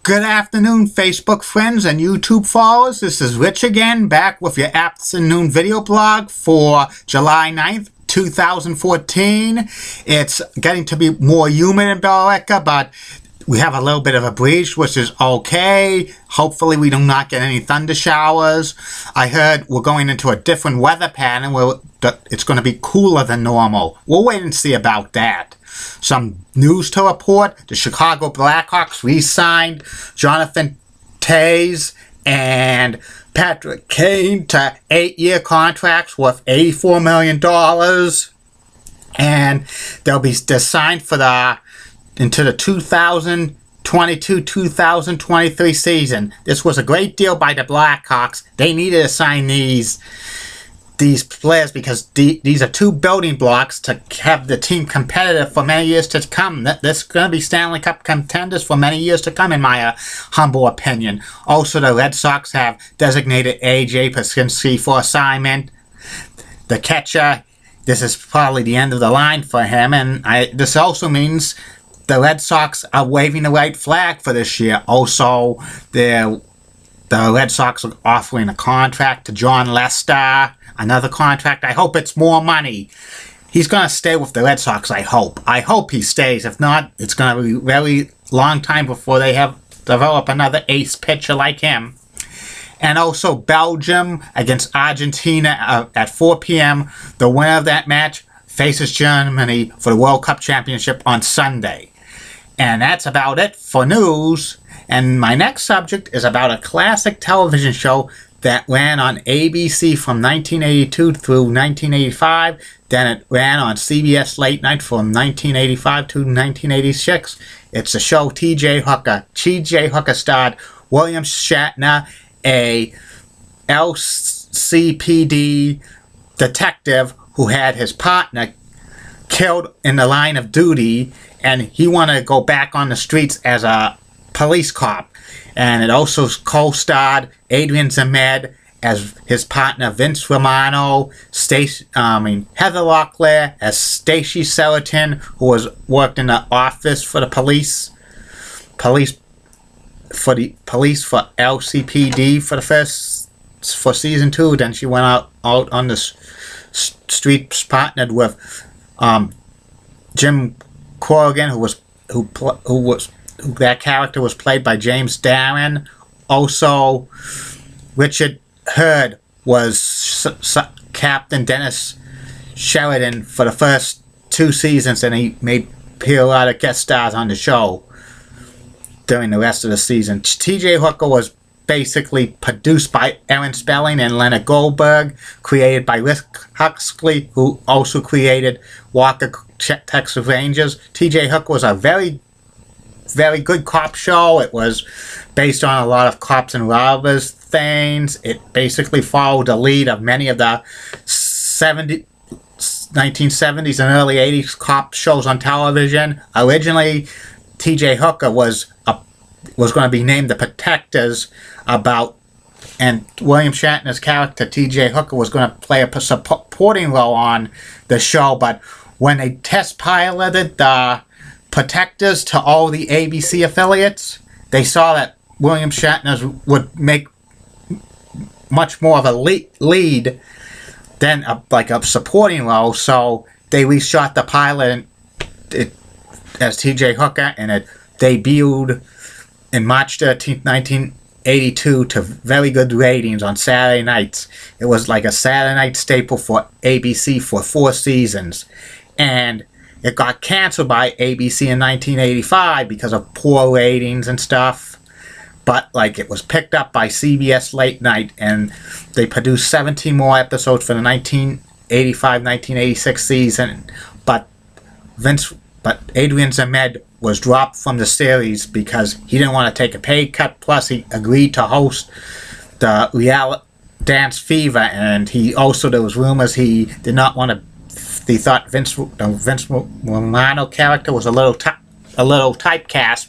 Good afternoon, Facebook friends and YouTube followers. This is Rich again, back with your afternoon video blog for July 9th, 2014. It's getting to be more humid in Billerica, but we have a little bit of a breeze, which is okay. Hopefully we do not get any thunder showers. I heard we're going into a different weather pattern where it's going to be cooler than normal. We'll wait and see about that. Some news to report. The Chicago Blackhawks re-signed Jonathan Toews and Patrick Kane to 8-year contracts worth $84 million. And they're signed for into the 2022-2023 season. This was a great deal by the Blackhawks. They needed to sign these players because these are two building blocks to have the team competitive for many years to come. This is going to be Stanley Cup contenders for many years to come, in my humble opinion. Also, the Red Sox have designated A.J. Pierzynski for assignment. The catcher, this is probably the end of the line for him, and this also means the Red Sox are waving the white flag for this year. Also, the Red Sox are offering a contract to John Lester. Another contract. I hope it's more money. He's going to stay with the Red Sox, I hope. I hope he stays. If not, it's going to be a very long time before they develop another ace pitcher like him. And also Belgium against Argentina at 4 p.m. The winner of that match faces Germany for the World Cup Championship on Sunday. And that's about it for news. And my next subject is about a classic television show that ran on ABC from 1982 through 1985. Then it ran on CBS Late Night from 1985 to 1986. It's the show T.J. Hooker. T.J. Hooker starred William Shatner, a LCPD detective who had his partner killed in the line of duty, and he wanted to go back on the streets as a police cop. And it also co-starred Adrian Zmed as his partner Vince Romano, Heather Locklear as Stacy Sheraton, who worked in the office for the police for LCPD for season 2. Then she went out on the streets, partnered with Jim Corrigan, who that character was played by James Darren. Also, Richard Hurd was Captain Dennis Sheridan for the first 2 seasons, and he made a lot of guest stars on the show during the rest of the season. T.J. Hooker was basically produced by Aaron Spelling and Leonard Goldberg, created by Rick Huxley, who also created Walker, Texas Rangers. T.J. Hooker was a very good cop show. It was based on a lot of cops and robbers things. It basically followed the lead of many of the 1970s and early 80s cop shows on television. Originally, T.J. Hooker was going to be named The Protectors, and William Shatner's character T.J. Hooker was going to play a supporting role on the show, but when they test piloted the Protectors to all the ABC affiliates, they saw that William Shatner would make much more of a lead than a supporting role, so they reshot the pilot as T.J. Hooker, and it debuted in March 13th, 1982 to very good ratings on Saturday nights. It was like a Saturday night staple for ABC for 4 seasons, and it got canceled by ABC in 1985 because of poor ratings and stuff. But it was picked up by CBS Late Night, and they produced 17 more episodes for the 1985-1986 season. But Adrian Zmed was dropped from the series because he didn't want to take a pay cut. Plus, he agreed to host the reality Dance Fever, and there was rumors he did not want to. He thought Vince Romano character was a little typecast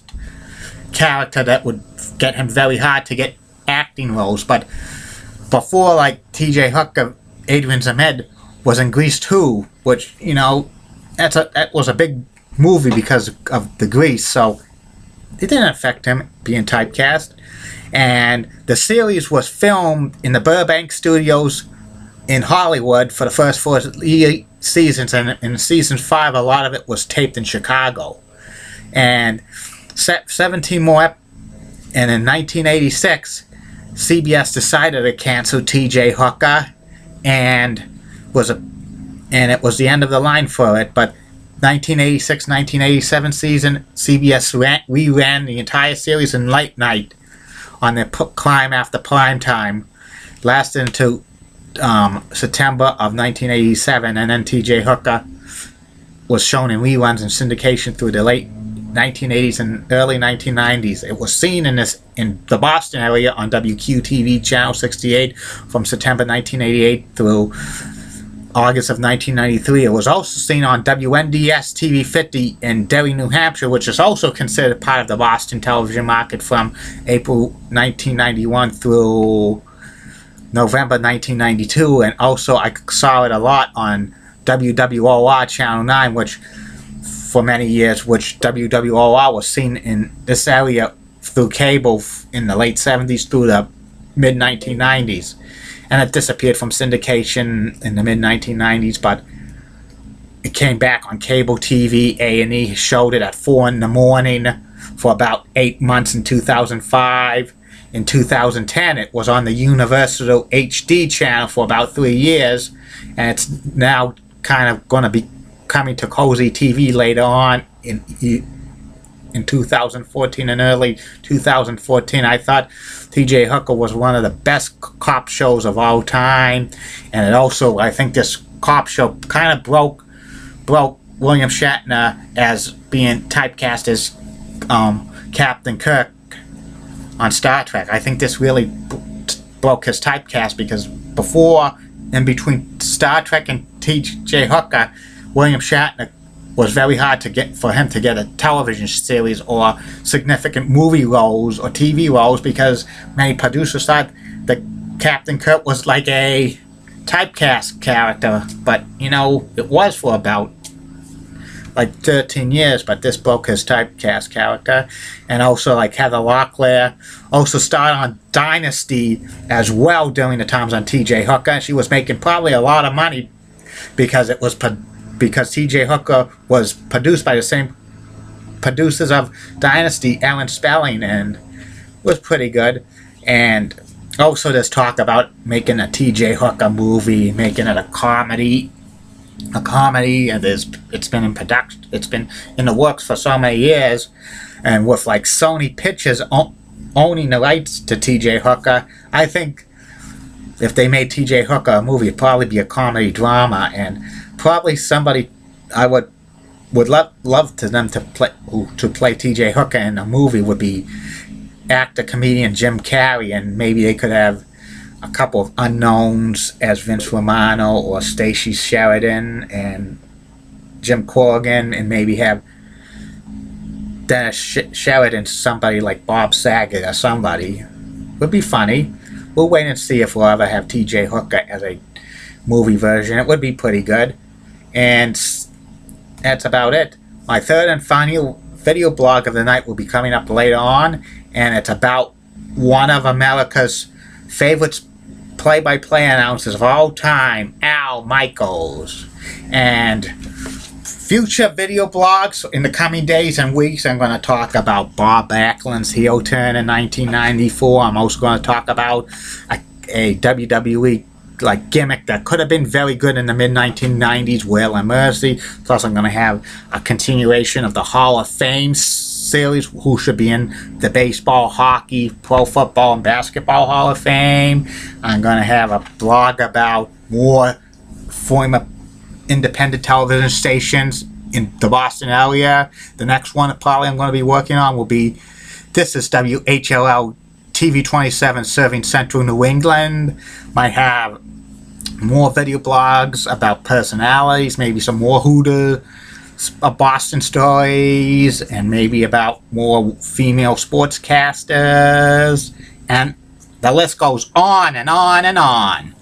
character that would get him very hard to get acting roles. But before T.J. Hooker, Adrian Zmed was in Grease 2, which that was a big movie because of the Grease. So it didn't affect him being typecast. And the series was filmed in the Burbank Studios in Hollywood for the first 4 seasons, and in season 5 a lot of it was taped in Chicago. And 17 more, and in 1986 CBS decided to cancel T.J. Hooker, and it was the end of the line for it. But 1986-1987 season, CBS reran the entire series in late night on their Crime After Prime Time, lasted until September of 1987, and then T.J. Hooker was shown in reruns and syndication through the late 1980s and early 1990s. It was seen in the Boston area on WQTV Channel 68 from September 1988 through August of 1993. It was also seen on WNDS TV 50 in Derry, New Hampshire, which is also considered part of the Boston television market, from April 1991 through November 1992. And also I saw it a lot on WWOR Channel 9, which for many years, which WWOR was seen in this area through cable in the late 70s through the mid 1990s. And it disappeared from syndication in the mid 1990s, but it came back on cable TV. A&E showed it at 4 in the morning for about 8 months in 2005. In 2010 it was on the Universal HD channel for about 3 years, and it's now kind of going to be coming to Cozy TV later on in 2014 and early 2014. I thought T.J. Hooker was one of the best cop shows of all time, and it also, I think this cop show kind of broke William Shatner as being typecast as Captain Kirk on Star Trek. I think this really broke his typecast, because before and between Star Trek and T.J. Hooker, William Shatner was very hard to get for him to get a television series or significant movie roles or TV roles, because many producers thought that Captain Kirk was like a typecast character. But you know, it was for about like 13 years, but this broke his typecast character. And also, like, Heather Locklear also starred on Dynasty as well during the times on T.J. Hooker. She was making probably a lot of money because it was because T.J. Hooker was produced by the same producers of Dynasty, Ellen Spelling, and was pretty good. And also there's talk about making a T.J. Hooker movie, making it a comedy, and it's been in production, it's been in the works for so many years, and with like Sony Pictures owning the rights to T.J. Hooker, I think if they made T.J. Hooker a movie, it'd probably be a comedy drama, and probably somebody I would love to them to play T.J. Hooker in a movie would be actor comedian Jim Carrey, and maybe they could have a couple of unknowns as Vince Romano or Stacey Sheridan and Jim Corrigan, and maybe have Dennis Sheridan, somebody like Bob Saget or somebody. Would be funny. We'll wait and see if we'll ever have T.J. Hooker as a movie version. It would be pretty good. And that's about it. My third and final video blog of the night will be coming up later on, and it's about one of America's favorite play-by-play announcers of all time, Al Michaels. And future video blogs in the coming days and weeks, I'm going to talk about Bob Backlund's heel turn in 1994. I'm also going to talk about a WWE like gimmick that could have been very good in the mid-1990s, Will and Mercy. Plus, I'm going to have a continuation of the Hall of Fame series, who should be in the baseball, hockey, pro football, and basketball Hall of Fame. I'm going to have a blog about more former independent television stations in the Boston area. The next one that probably I'm going to be working on will be, this is WHLL TV 27 serving Central New England. Might have more video blogs about personalities, maybe some more Hooters, Boston stories, and maybe about more female sportscasters, and the list goes on and on and on.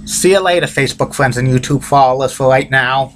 See you later, Facebook friends and YouTube followers, for right now.